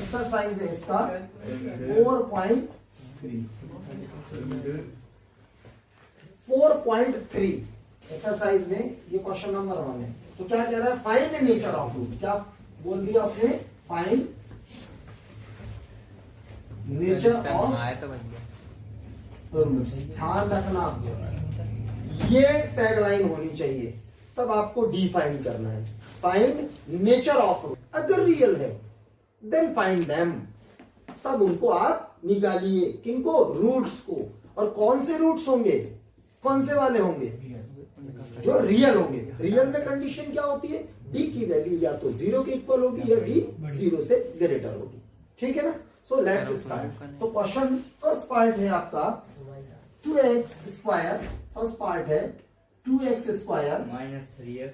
Exercise है इसका 4.3 exercise में ये क्वेश्चन नंबर 1 है। तो क्या कह रहा है, फाइंड नेचर ऑफ रूट। क्या बोल दिया उसने, फाइंड नेचर ऑफ रूट्स। ध्यान रखना, ये टैगलाइन होनी चाहिए, तब आपको डिफाइन करना है। फाइंड नेचर ऑफ रूट, अगर रियल है देन फाइंड देम, तब उनको आप निकालिए। किनको, रूट्स को। और कौन से रूट्स होंगे, कौन से वाले होंगे, जो रियल होंगे। रियल में कंडीशन क्या होती है, डी की वैल्यू या तो 0 के इक्वल होगी या डी 0 से ग्रेटर होगी। ठीक है ना। So let's start. तो क्वेश्चन फर्स्ट पार्ट है आपका 2x स्क्वायर। फर्स्ट पार्ट है 2x square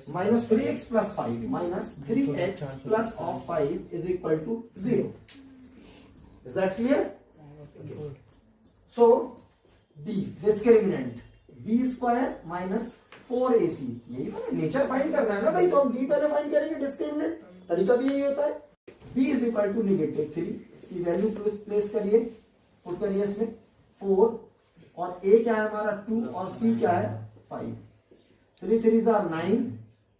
minus 3x plus 5 minus 3x plus of 5 is equal to 0। Is that clear? So the discriminant b square minus 4ac, यही ना nature find करना है ना भाई। तो हम d पहले फाइंड करेंगे, डिस्क्रिमिनेंट तरीका भी यही होता है। b इज इक्वल टू -3, इसकी वैल्यू प्लेस करिए, पुट करिए इसमें 4, और a क्या है हमारा 2 और c क्या है 5। 3 3 आर 9,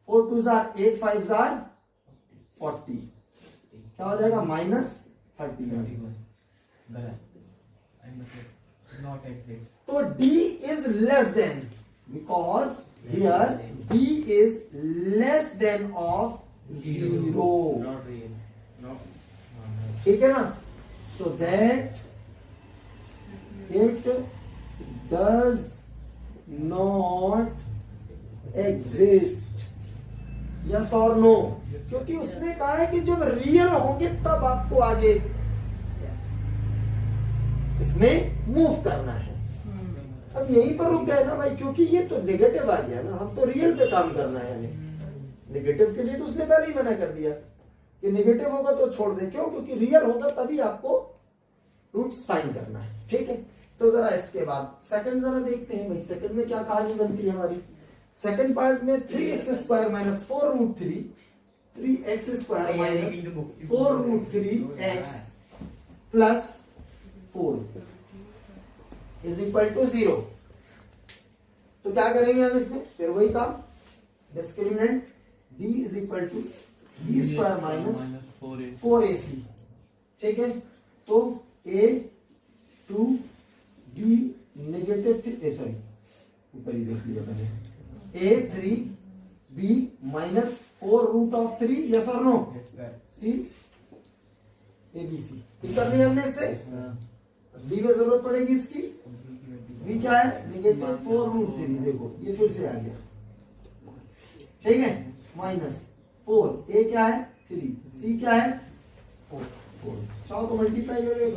4 2 आर 8, 5 आर 40। क्या हो जाएगा, -30। तो d is less than, because here d is less than of 0। ठीक है ना। So that it does not exist, yes और नो। क्योंकि उसने कहा है कि जब रियल होंगे तब आपको आगे इसमें मूव करना है। अब यहीं पर रुक गए ना भाई, क्योंकि ये तो नेगेटिव आ गया ना, हम तो रियल पे काम करना है हमें। नेगेटिव के लिए तो उसने पहले ही मना कर दिया कि नेगेटिव होगा तो छोड़ दे। क्यों? क्योंकि रियल होगा तभी आपको रूट्स फाइंड करना है। ठीक है। तो जरा इसके बाद सेकंड जरा देखते हैं भाई, सेकंड में क्या कहानी बनती है हमारी। सेकंड पार्ट में 3x square minus 4√3, 3x square minus 4√3x plus 4 is equal to 0। तो क्या करेंगे हम इसमें, फिर वही काम, discriminant d is equal to b square minus 4ac। ठीक है। तो a 2 b नेगेटिव 3, सॉरी ऊपर ही देख लिया मैंने, a 3 b माइनस 4√3, यस और नो, c abc। कर लिया हमने इससे। डी में जरूरत पड़ेगी इसकी, b क्या है -4√3, देखो ये फिर से आ गया। ठीक है, माइनस 4, a क्या है 3, c क्या है 4। चाहो तो मल्टीप्लाई करोगे।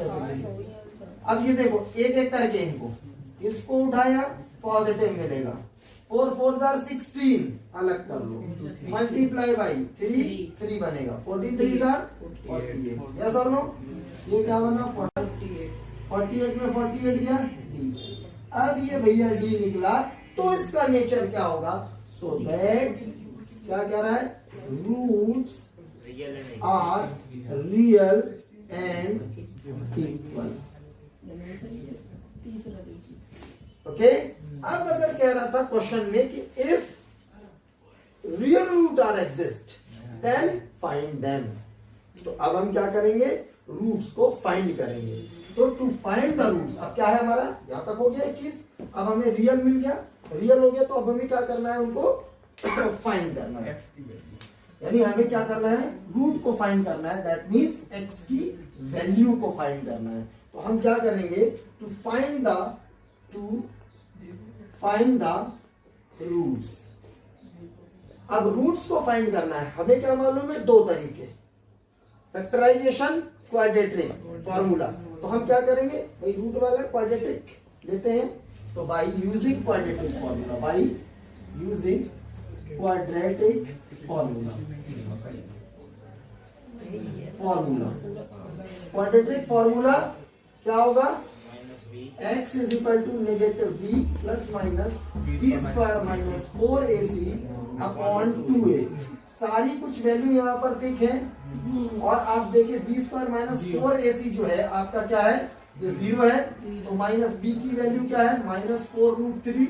अब ये देखो एक एक करके इनको, इसको उठाया पॉजिटिव मिलेगा, 4 4 आर 16, अलग कर लो, मल्टीप्लाई बाई 3 बनेगा, 14 3 आर 48, यस और नो। ये क्या बना 48 में 48 गया डी। अब ये भैया डी निकला, तो इसका नेचर क्या होगा, सो दैट क्या कह रहा है, roots are real and equal. Okay. अब अगर कह रहा था क्वेश्चन में कि if real root are exist then find them, तो अब हम क्या करेंगे, रूट्स को फाइंड करेंगे। तो टू फाइंड द रूट्स, अब क्या है हमारा, यहां तक हो गया एक चीज। अब हमें रियल मिल गया, रियल हो गया, तो अब हमें क्या करना है, उनको फाइंड करना है। यानी हमें क्या करना है, रूट को फाइंड करना है, दैट मीन्स x की वैल्यू को फाइंड करना है। तो हम क्या करेंगे, टू फाइंड द रूट्स। अब रूट्स को फाइंड करना है, हमें क्या मालूम है, दो तरीके, फैक्टराइजेशन, क्वाड्रेटिक फॉर्मूला। तो हम क्या करेंगे भाई, रूट वाला क्वाड्रेटिक लेते हैं, तो by using quadratic formula, by using quadratic formula, quadratic formula क्या होगा, x is equal to -b plus minus b square minus 4ac upon 2a। सारी कुछ वैल्यू यहाँ पर पिक है, और आप देखिए बी स्क्वायर माइनस 4ac जो है आपका क्या है, ये 0 है, तो माइनस बी की वैल्यू क्या है, -4√3,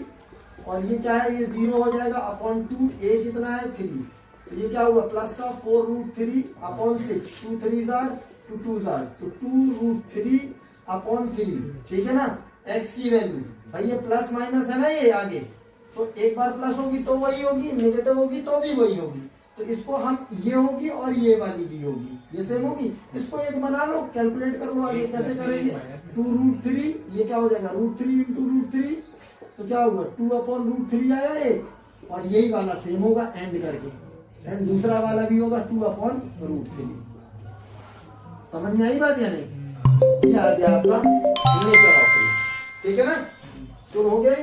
और ये क्या है, ये 0 हो जाएगा अपॉन 2, a कितना है 3, तो ये क्या हुआ प्लस का 4√3 अपॉन 6, 2 3 जार 2 2 जार, तो 2√3 अपॉन 3, ठीक है ना। x की वैल्यू भाई ये प्लस माइनस है ना, ये आगे तो एक बार प्लस होगी तो वही होगी, नेगेटिव होगी तो भी वही होगी, तो इसको हम ये होगी और ये वाली भी होगी, ये सेम होगी, इसको एक बना लो, कैलकुलेट कर लो आगे कैसे करेंगे, 2√3 ये क्या हो जाएगा √3 × √3, तो क्या होगा 2/√3 आया एक, और यही वाला सेम होगा एंड करके, एंड दूसरा वाला भी होगा 2/√3। समझ में आई बात या नहीं, ये आ गया आपका नेचर ऑफ, ठीक है ना, शुरू हो गया।